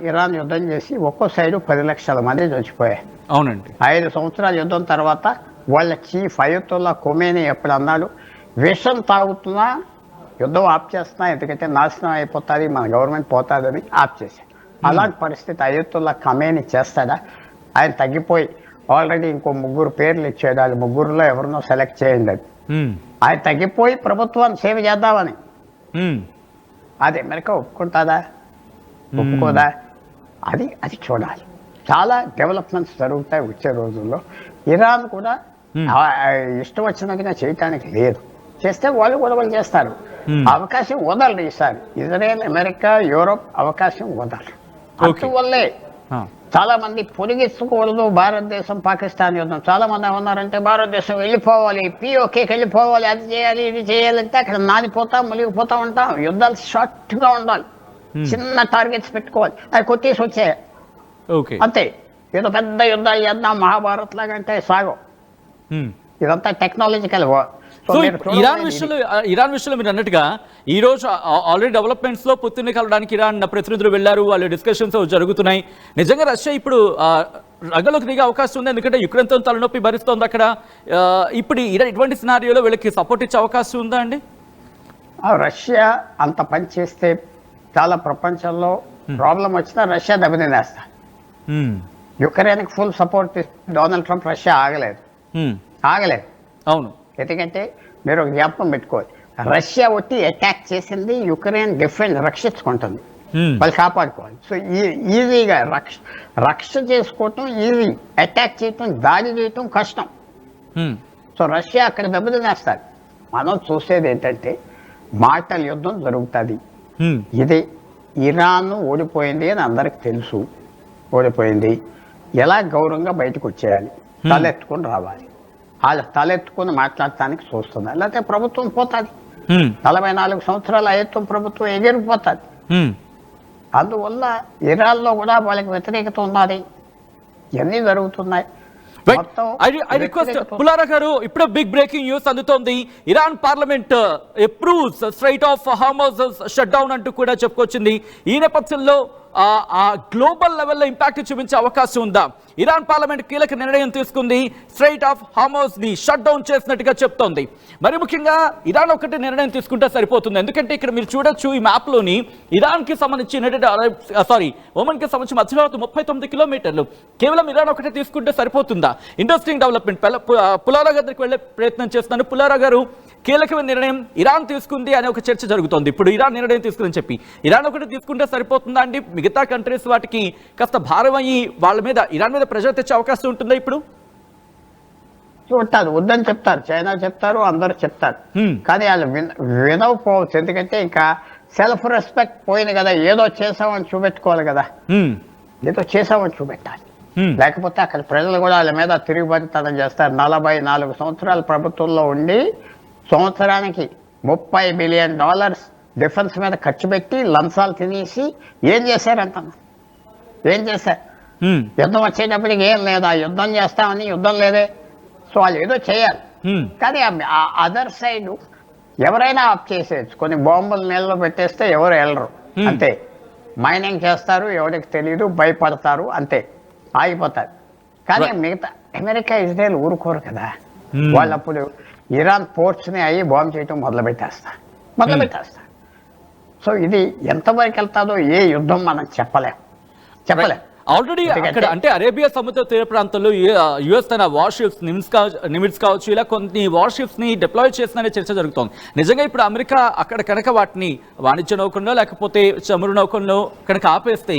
ఇరాన్ యుద్ధం చేసి ఒక్కో సైడు 10 లక్షల మంది చచ్చిపోయారు. అవునండి. 5 సంవత్సరాల యుద్ధం తర్వాత వాళ్ళ చీఫ్ అయతుల్లా ఖొమేనీ ఎప్పుడు అన్నాడు, విషం తాగుతున్నా యుద్ధం ఆప్ చేస్తున్నా, ఎందుకంటే నాశనం అయిపోతుంది, మన గవర్నమెంట్ పోతుందని ఆప్ చేశాడు. అలాంటి పరిస్థితి అయతుల్లా ఖొమేనీ చేస్తాడా? ఆయన తగ్గిపోయి ఆల్రెడీ ఇంకో 3 పేర్లు ఇచ్చాడు, వాళ్ళు 3లో ఎవరినో సెలెక్ట్ చేయండి అది. ఆయన తగ్గిపోయి ప్రభుత్వాన్ని సేవ చేద్దామని, అది అమెరికా ఒప్పుకుంటుందా? ఒప్పుకోదా? అది చూడాలి. చాలా డెవలప్మెంట్స్ జరుగుతాయి వచ్చే రోజుల్లో. ఇరాన్ కూడా ఇష్టం వచ్చినట్టుగా చేయటానికి లేదు. చేస్తే వాళ్ళు గొడవలు చేస్తారు. అవకాశం వదలరు ఈసారి. ఇజ్రాయెల్, అమెరికా, యూరోప్ అవకాశం వదలరు. అందువల్లే చాలా మంది పొడిగించకూడదు భారతదేశం పాకిస్తాన్ యుద్ధం. చాలా మంది ఏమన్నారంటే భారతదేశం వెళ్ళిపోవాలి, పిఓకేకి వెళ్ళిపోవాలి, అది చేయాలి ఇది చేయాలంటే అక్కడ నానిపోతాం, మునిగిపోతా ఉంటాం. యుద్ధాలు షార్ట్గా ఉండాలి, చిన్న టార్గెట్స్ పెట్టుకోవాలి, అది కొట్టేసి వచ్చాయి అంతే. ఏదో పెద్ద యుద్ధాలు చేద్దాం మహాభారత్ లాగా అంటే సాగం. ఇదంతా టెక్నాలజికల్. సో ఇరాన్ విషయంలో మీరు అన్నట్టుగా ఈ రోజు ఆల్రెడీ డెవలప్మెంట్స్ లో పుతిన్ కలవడానికి ఇరాన్ ప్రతినిధులు వెళ్లారు, వాళ్ళ డిస్కషన్స్ జరుగుతున్నాయి. నిజంగా రష్యా ఇప్పుడు రంగంలోకి దిగే అవకాశం ఉంది, ఎందుకంటే యుక్రెయిన్తో తలనొప్పి భరిస్తోంది అక్కడ. ఇప్పుడు ఇటువంటి సినారియోలో వీళ్ళకి సపోర్ట్ ఇచ్చే అవకాశం ఉందా అండి? రష్యా అంత పని చేస్తే చాలా ప్రపంచంలో ప్రాబ్లం వచ్చినా రష్యా దెబ్బతినేస్తా. యుక్రెయిన్కి full support Donald Trump Russia ఆగలేదు. అవును. ఎందుకంటే మీరు ఒక జ్ఞాపకం పెట్టుకోవాలి, రష్యా వచ్చి అటాక్ చేసింది, యుక్రెయిన్ డిఫెన్స్ రక్షించుకుంటుంది, వాళ్ళు కాపాడుకోవాలి. సో ఈజీగా రక్ష చేసుకోవటం ఈజీ, అటాక్ చేయటం దాడి చేయటం కష్టం. సో రష్యా అక్కడ దెబ్బతినేస్తారు. మనం చూసేది ఏంటంటే మాటల యుద్ధం జరుగుతుంది. ఇది ఇరాన్ ఓడిపోయింది అని అందరికి తెలుసు, ఓడిపోయింది, ఎలా గౌరవంగా బయటకు వచ్చేయాలి, తలెత్తుకుని రావాలి. వాళ్ళు తలెత్తుకుని మాట్లాడటానికి చూస్తున్నారు, లేకపోతే ప్రభుత్వం పోతుంది. 44 సంవత్సరాల అయత్వం ప్రభుత్వం ఎగిరిపోతుంది. అందువల్ల ఇరాన్లో కూడా వాళ్ళకి వ్యతిరేకత ఉన్నది, ఇవన్నీ జరుగుతున్నాయి. పుల్లారా గారు, ఇప్పుడు బిగ్ బ్రేకింగ్ న్యూస్ అందుతోంది. Iran parliament approves strait of Hormuz shut down అంటూ కూడా చెప్పుకొచ్చింది. ఈ నేపథ్యంలో ఆ గ్లోబల్ లెవెల్లో ఇంపాక్ట్ చూపించే అవకాశం ఉందా? ఇరాన్ పార్లమెంట్ కీలక నిర్ణయం తీసుకుంది, స్ట్రైట్ ఆఫ్ హార్మజ్ ని షట్ డౌన్ చేసినట్టుగా చెప్తోంది. మరి ముఖ్యంగా ఇరాన్ ఒకటి నిర్ణయం తీసుకుంటే సరిపోతుంది, ఎందుకంటే ఇక్కడ మీరు చూడొచ్చు ఈ మ్యాప్ లోని ఇరాన్ కి సంబంధించి ఒమన్ కి సంబంధించి మధ్యలో 39 కిలోమీటర్లు. కేవలం ఇరాన్ ఒకటే తీసుకుంటే సరిపోతుందా? Interesting development. పుల్లారా గారికి వెళ్ళే ప్రయత్నం చేస్తున్నాను. పుల్లారా గారు, కీలకమైన నిర్ణయం ఇరాన్ తీసుకుంది అనే ఒక చర్చ జరుగుతోంది. ఇప్పుడు ఇరాన్ నిర్ణయం తీసుకుందని చెప్పి ఇరాన్ ఒకటి తీసుకుంటే సరిపోతుందా అండి? మిగతా కంట్రీస్ వాటికి కాస్త భారం అయ్యి వాళ్ళ మీద, ఇరాన్ మీద ప్రెషర్ తెచ్చే అవకాశం ఉంటుందా ఇప్పుడు? చూడతారు, వద్దని చెప్తారు, చైనా చెప్తారు, అందరూ చెప్తారు, కానీ వాళ్ళు వినకపోవచ్చు. ఎందుకంటే ఇంకా సెల్ఫ్ రెస్పెక్ట్ పోయింది కదా, ఏదో చేసామని చూపెట్టుకోవాలి కదా, ఏదో చేసామని చూపెట్టాలి. లేకపోతే అక్కడ ప్రజలు కూడా వాళ్ళ మీద తిరుగుబడితనం చేస్తారు. 44 సంవత్సరాల ప్రభుత్వంలో ఉండి సంవత్సరానికి $30 బిలియన్ డిఫెన్స్ మీద ఖర్చు పెట్టి లంచాలు తినేసి ఏం చేశారంట? ఏం చేశారు? యుద్ధం వచ్చేటప్పటికి ఏం లేదా, యుద్ధం చేస్తామని యుద్ధం లేదే. సో వాళ్ళు ఏదో చేయాలి, కానీ ఆ అదర్ సైడ్ ఎవరైనా ఆఫ్ చేసేయచ్చు. కొన్ని బాంబులు నీళ్ళలో పెట్టేస్తే ఎవరు వెళ్ళరు, అంతే. మైనింగ్ చేస్తారు, ఎవరికి తెలియదు, భయపడతారు, అంతే, ఆగిపోతారు. కానీ మిగతా అమెరికా, ఇజ్రాయెల్ ఊరుకోరు కదా. వాళ్ళు అప్పుడు ఇరాన్ పోర్ట్స్ని అయ్యి బాంబు చేయటం మొదలు పెట్టేస్తారు. సో ఇది ఎంతవరకు వెళ్తాదో ఏ యుద్ధం మనం చెప్పలేం. ఆల్రెడీ అక్కడ అంటే అరేబియా సముద్ర తీర ప్రాంతంలో యుఎస్ తన వార్షిప్స్ నిమిట్స్ కావచ్చు, ఇలా కొన్ని వార్షిప్స్ ని డిప్లాయ్ చేసిన చర్చ జరుగుతోంది. నిజంగా ఇప్పుడు అమెరికా అక్కడ కనుక వాటిని వాణిజ్య నౌకల్లో లేకపోతే చమురు నౌకల్లో కనుక ఆపేస్తే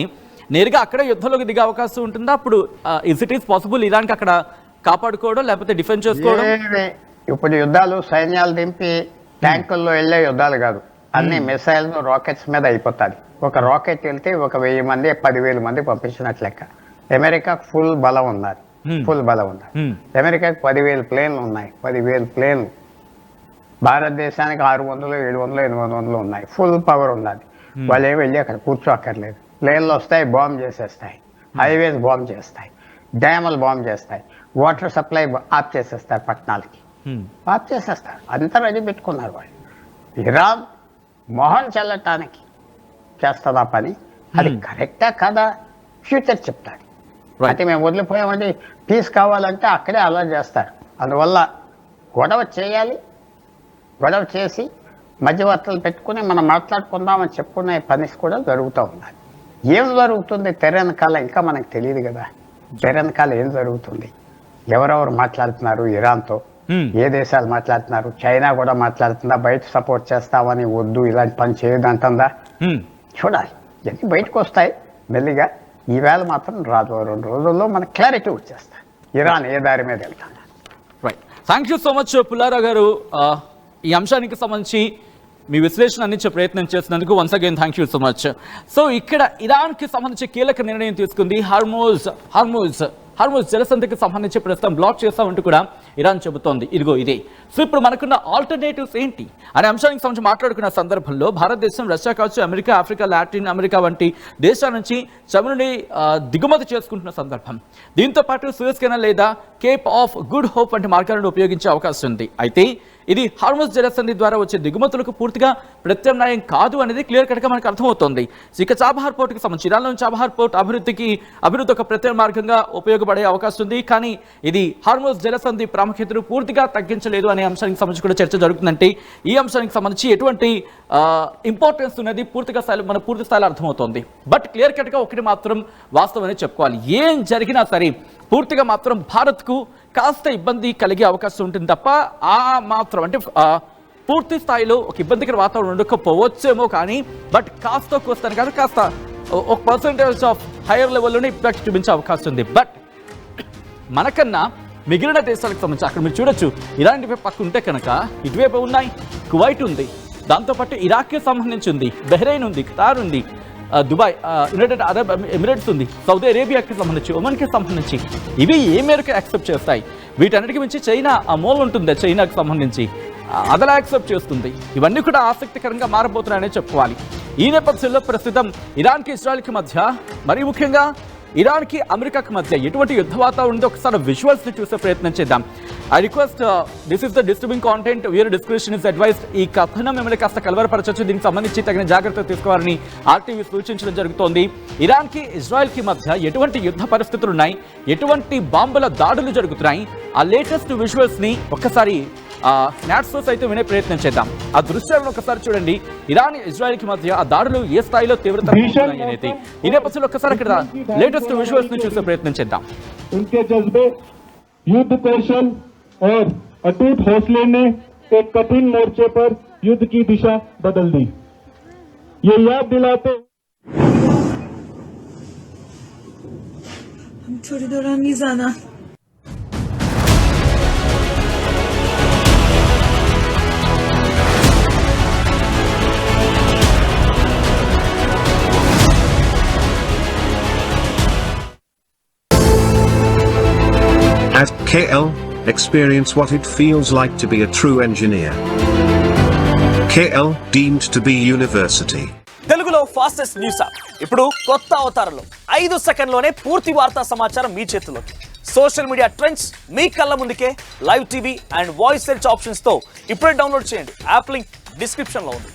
నేరుగా అక్కడ యుద్ధంలోకి దిగే అవకాశం ఉంటుందా? అప్పుడు ఇస్ ఇట్ ఈస్ పాసిబుల్ ఇరాన్కి అక్కడ కాపాడుకోవడం లేకపోతే డిఫెన్స్ చేసుకోవడం? ఇప్పుడు యుద్ధాలు సైన్యాలు దింపి ట్యాంకుల్లో వెళ్ళే యుద్ధాలు కాదు, అన్ని మిసైల్స్, రాకెట్స్ మీద అయిపోతుంది. ఒక రాకెట్ వెళ్తే 1000 మంది 10,000 మంది పంపించినట్లు లెక్క. అమెరికాకు ఫుల్ బలం ఉన్నది. అమెరికాకు 10,000 ప్లేన్లు ఉన్నాయి. 10,000 ప్లేన్లు. భారతదేశానికి 600, 700, 800 ఉన్నాయి. ఫుల్ పవర్ ఉన్నది. వాళ్ళు ఏమి వెళ్ళి అక్కడ కూర్చోక్కర్లేదు. ప్లేన్లు వస్తాయి, బాంబ్ చేసేస్తాయి, హైవేస్ బాంబ్ చేస్తాయి, డ్యాములు బాంబ్ చేస్తాయి, వాటర్ సప్లై ఆఫ్ చేసేస్తారు, పట్టణాలకి ఆఫ్ చేసేస్తారు. అంతా రెడీ పెట్టుకున్నారు వాళ్ళు. ఇరాన్ మొహం చల్లటానికి చేస్తుందా పని? అది కరెక్టా కదా, ఫ్యూచర్ చెప్తాడు. అయితే మేము వదిలిపోయామంటే పీస్ కావాలంటే అక్కడే అలా చేస్తారు. అందువల్ల గొడవ చేయాలి, గొడవ చేసి మధ్యవర్తులు పెట్టుకుని మనం మాట్లాడుకుందామని చెప్పుకునే పని కూడా జరుగుతూ ఉన్నది. ఏం జరుగుతుంది తెర వెనకాల ఇంకా మనకు తెలియదు కదా. తెర వెనకాల ఏం జరుగుతుంది, ఎవరెవరు మాట్లాడుతున్నారు ఇరాన్తో, ఏ దేశాలు మాట్లాడుతున్నారు, చైనా కూడా మాట్లాడుతుందా, బయట సపోర్ట్ చేస్తామని వద్దు ఇలాంటి పని చేయదు అంటుందా, చూడాలి. ఇవన్నీ బయటకు వస్తాయి మెల్లిగా. ఈవేళ మాత్రం రాదు, 2 రోజుల్లో మనకు క్లారిటీ వచ్చేస్తాయి ఇరాన్ ఏ దారి మీద వెళ్తాను. Right, thank you so much Pullara గారు. ఈ అంశానికి సంబంధించి మీ విశ్లేషణ అందించే ప్రయత్నం చేసినందుకు once again thank you so much. So ఇక్కడ ఇరాన్కి సంబంధించి కీలక నిర్ణయం తీసుకుంది. హార్మోజ్ జలసంధికి సంబంధించి ప్రస్తుతం బ్లాక్ చేస్తామంటూ కూడా ఇరాన్ చెబుతోంది. ఇదిగో ఇదే. సో ఇప్పుడు మనకున్న ఆల్టర్నేటివ్స్ ఏంటి అనే అంశానికి సంబంధించి మాట్లాడుకున్న సందర్భంలో భారతదేశం, రష్యా కావచ్చు, అమెరికా, ఆఫ్రికా, లాటిన్ అమెరికా వంటి దేశాల నుంచి చమురుని దిగుమతి చేసుకుంటున్న సందర్భం. దీంతో పాటు సూయజ్ కెనాల్ లేదా కేప్ ఆఫ్ గుడ్ హోప్ వంటి మార్గాలను ఉపయోగించే అవకాశం ఉంది. అయితే ఇది హార్మోజ్ జలసంధి ద్వారా వచ్చే దిగుమతులకు పూర్తిగా ప్రత్యామ్నాయం కాదు అనేది క్లియర్ కట్గా మనకు అర్థమవుతోంది. ఇక చాబహార్ పోర్టుకి సంబంధించి ఇరాన్లోని చాబహార్ పోర్ట్ అభివృద్ధి ఒక ప్రత్యేక మార్గంగా ఉపయోగపడే అవకాశం ఉంది. కానీ ఇది హార్మోజ్ జలసంధి ప్రాముఖ్యతను పూర్తిగా తగ్గించలేదు అనే అంశానికి సంబంధించి కూడా చర్చ జరుగుతుందంటే ఈ అంశానికి సంబంధించి ఎటువంటి ఇంపార్టెన్స్ ఉన్నది పూర్తి స్థాయిలో అర్థమవుతోంది. బట్ క్లియర్ కట్గా ఒకటి మాత్రం వాస్తవమే చెప్పుకోవాలి, ఏం జరిగినా సరే పూర్తిగా మాత్రం భారత్కు కాస్త ఇబ్బంది కలిగే అవకాశం ఉంటుంది తప్ప ఆ మాత్రం అంటే పూర్తి స్థాయిలో ఒక ఇబ్బందికర వాతావరణం ఉండకపోవచ్చేమో, కానీ బట్ కాస్త కోస్తాను కాదు, కాస్త ఒక పర్సెంటేజ్ ఆఫ్ హైయర్ లెవెల్లోనే ఇంపాక్ట్ చూపించే అవకాశం ఉంది. బట్ మనకన్నా మిగిలిన దేశాలకు సంబంధించి అక్కడ మీరు చూడొచ్చు, ఇరాన్ పక్క ఉంటే కనుక ఇటువైపు ఉన్నాయి, కువైట్ ఉంది, దాంతోపాటు ఇరాక్కి సంబంధించి ఉంది, బహ్రెయిన్ ఉంది, ఖతార్ ఉంది, దుబాయ్, యునైటెడ్ అరబ్ ఎమిరేట్స్ ఉంది, సౌదీ అరేబియాకి సంబంధించి, ఒమన్కి సంబంధించి ఇవి ఏ మేరకు యాక్సెప్ట్ చేస్తాయి? వీటన్నిటికి మించి చైనా ఆ మూల ఉంటుంది, చైనాకి సంబంధించి అదలా యాక్సెప్ట్ చేస్తుంది. ఇవన్నీ కూడా ఆసక్తికరంగా మారబోతున్నాయనే చెప్పుకోవాలి. ఈ నేపథ్యంలో ప్రస్తుతం ఇరాన్కి ఇజ్రాయెల్కి మధ్య, మరీ ముఖ్యంగా ఇరాన్కి అమెరికాకి మధ్య ఎటువంటి యుద్ధ వాతావరణం ఒకసారి విజువల్స్ని చూసే ప్రయత్నం చేద్దాం. I request this is the disturbing content, viewer description is advised. ఈ కథనం మిమ్మల్ని కాస్త కలవరపరచవచ్చు, దీనికి సంబంధించి తగిన జాగ్రత్తలు తీసుకోవాలని ఆర్టీవీ సూచించడం జరుగుతోంది. ఇరాన్కి ఇజ్రాయెల్కి మధ్య ఎటువంటి యుద్ధ పరిస్థితులు ఉన్నాయి, ఎటువంటి బాంబుల దాడులు జరుగుతున్నాయి, ఆ లేటెస్ట్ విజువల్స్ని ఒక్కసారి నాట్స్తో సైతం వినే ప్రయత్నం చేద్దాం. ఆ దృశ్యాలను ఒకసారి చూడండి. ఇరాన్ ఇజ్రాయెల్కి మధ్య ఆ దాడులు ఏ స్థాయిలో తీవ్రత అనేది ఈ నేపథ్యంలో ఒక్కసారి ఇక్కడ లేటెస్ట్ విజువల్స్ ని చూసే ప్రయత్నం చేద్దాం. उनके जज्बे, युद्ध कौशल और अटूट हौसले ने एक कठिन मोर्चे पर युद्ध की दिशा बदल दी. ये याद दिलाते همطوری دارم میزنم. At KL, experience what it feels like to be a true engineer. KL deemed to be university. తెలుగులో ఫాస్టెస్ట్ న్యూస్ యాప్ ఇప్పుడు కొత్త అవతారంలో 5 సెకండ్లోనే పూర్తి వార్తా సమాచారం మీ చేతుల్లోకి. సోషల్ మీడియా ట్రెండ్స్ మీ కళ్ళ ముందుకే live TV and voice search options తో ఇప్పుడే డౌన్లోడ్ చేయండి. యాప్ లింక్ డిస్క్రిప్షన్ లో ఉంది.